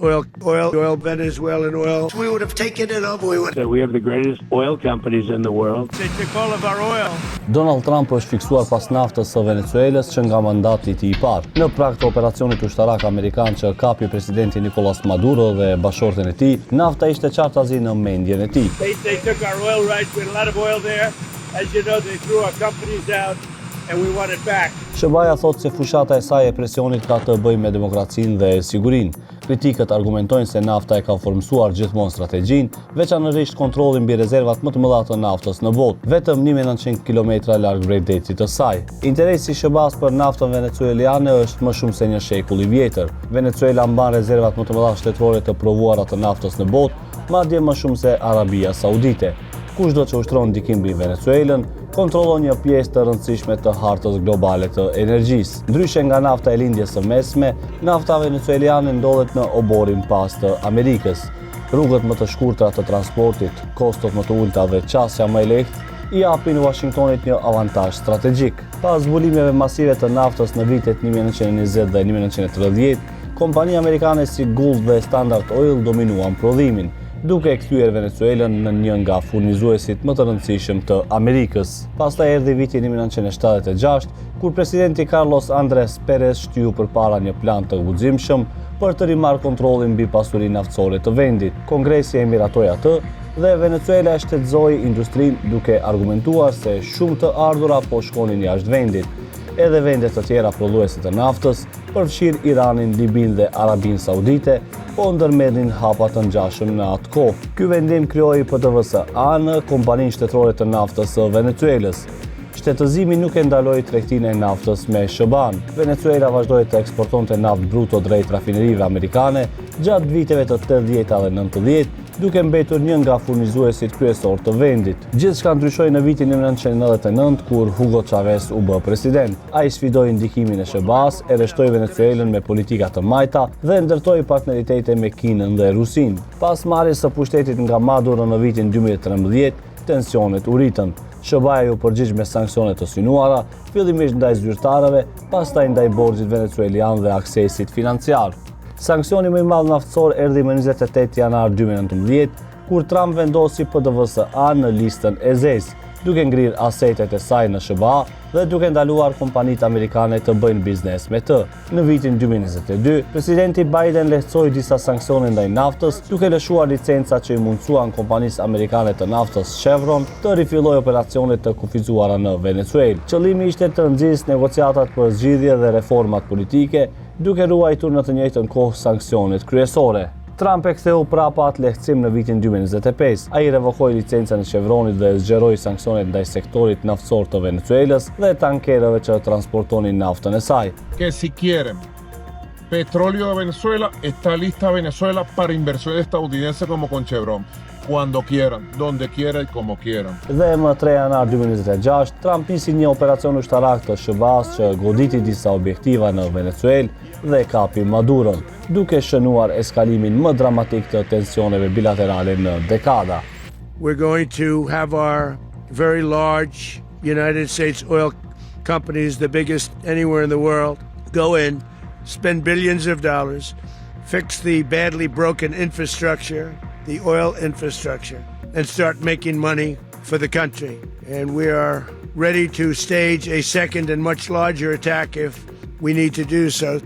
oil, Venezuelan oil. We would have taken it up. We have the greatest oil companies in the world. They took all of our oil. Donald Trump është fiksuar pas naftës së Venezuelës që nga mandati i parë. Në prag të operacionit ushtarak amerikan që kapi presidenti Nicolas Maduro dhe bashortën e tij, nafta ishte qartazi në mendjen e tij. They took our oil rights. We had a lot of oil there. As you know, they threw our companies out and we want it back. Shëbaja thot se fushata e saj e presionit ka të bëjë me demokracinë dhe sigurinë. Kritikët argumentojnë se nafta e ka formësuar gjithmonë strategjinë, veçanërisht kontrollin mbi rezervat më të mëdha të naftës në botë, vetëm 1900 kilometra larg vërtetit të saj. Interesi i SBA-s për naftën venezueliane është më shumë se një shekull i vjetër. Venezuela mban rezervat më të mëdha shtetërore të provuara të naftës në botë, madje më shumë se Arabia Saudite. Kushdo që ushtron ndikim mbi Venezuelën, kontrollon një pjesë të rëndësishme të hartës globale të energjisë. Ndryshe nga nafta e lindjes së mesme, nafta venezueliane ndodhet në oborin pas të Amerikës. Rrugët më të shkurtra të transportit, kostot më të ulta dhe qasja më e lehtë i japin Washingtonit një avantazh strategjik. Pas zbulimeve masive të naftës në vitet 1920 dhe 1930, kompania amerikane si Gulf dhe Standard Oil dominuan prodhimin, duke e kthyer Venezuelën në një nga furnizuesit më të rëndësishëm të Amerikës. Pastaj erdhi viti 1976, kur presidenti Carlos Andrés Pérez shtyu përpara një plan të guximshëm për të rimarrë kontrollin mbi pasurinë naftësore të vendit. Kongresi e miratoi atë dhe Venezuela e shtetëzoi industrinë duke argumentuar se shumë të ardhura po shkonin jashtë vendit. Edhe vendet të tjera prodhuese të naftës, përfshirë Iranin, Libin dhe Arabinë Saudite, po ndërmerrin hapa të ngjashëm në atë kohë. Ky vendim krijoi PDVSA në kompaninë shtetërore të naftës së Venezuelës. Shtetëzimi nuk e ndaloi tregtinë e naftës me SBA-n. Venezuela vazhdoi të eksportonte naftë bruto drejt rafinerive amerikane gjatë viteve të 80 dhe 90, duke mbetur një nga furnizuesit kryesor të vendit. Gjithçka ndryshoi në vitin 1999 kur Hugo Chavez u bë president. Ai sfidoi ndikimin e SBA-s, e rreshtoi Venezuelën me politika të majta dhe ndërtoi partneritete me Kinën dhe Rusinë. Pas marrjes së pushtetit nga Maduro në vitin 2013, tensionet u rritën. SBA u përgjigj me sankcione të synuara, fillimisht ndaj zyrtarëve, pastaj ndaj borxhit venezuelian dhe aksesit financiar. Sanksioni më i madh naftësor erdhi më 28 janar 2019, kur Trump vendosi PDVSA në listën e zezë, duke ngrirë asetet e saj në SBA dhe duke ndaluar kompanitë amerikane të bëjnë biznes me të. Në vitin 2022, presidenti Biden lehtësoi disa sanksione ndaj naftës, duke lëshuar licenca që i mundsuan kompanisë amerikane të naftës Chevron të rifillojë operacionet të kufizuara në Venezuelë. Qëllimi ishte të nxjisë negociatat për zgjidhje dhe reformat politike, duke ruajtur në të njëjtën kohë sanksionet kryesore. Trump e ktheu prapa atë lehtësim në vitin 2025. Ai revokoi licencën e Chevronit dhe zgjeroi sanksionet ndaj sektorit naftësor të Venezuelës dhe tankerëve që transportonin naftën e saj. Que si quieren petróleo de Venezuela, está lista Venezuela para inversiones estadounidenses como con Chevron. Cuando quieran, donde quiera y como quieran. Dhe më 3 janar 2026, Trump nisi një operacion ushtarak të SBA-s që goditi disa objektiva në Venezuelë dhe kapi Maduron, duke shënuar eskalimin më dramatik të tensioneve bilaterale në dekada. We're going to have our very large United States oil companies, the biggest anywhere in the world, go in, spend billions of dollars, fix the badly broken infrastructure, the oil infrastructure, and start making money for the country. And we are ready to stage a second and much larger attack if we need to do so.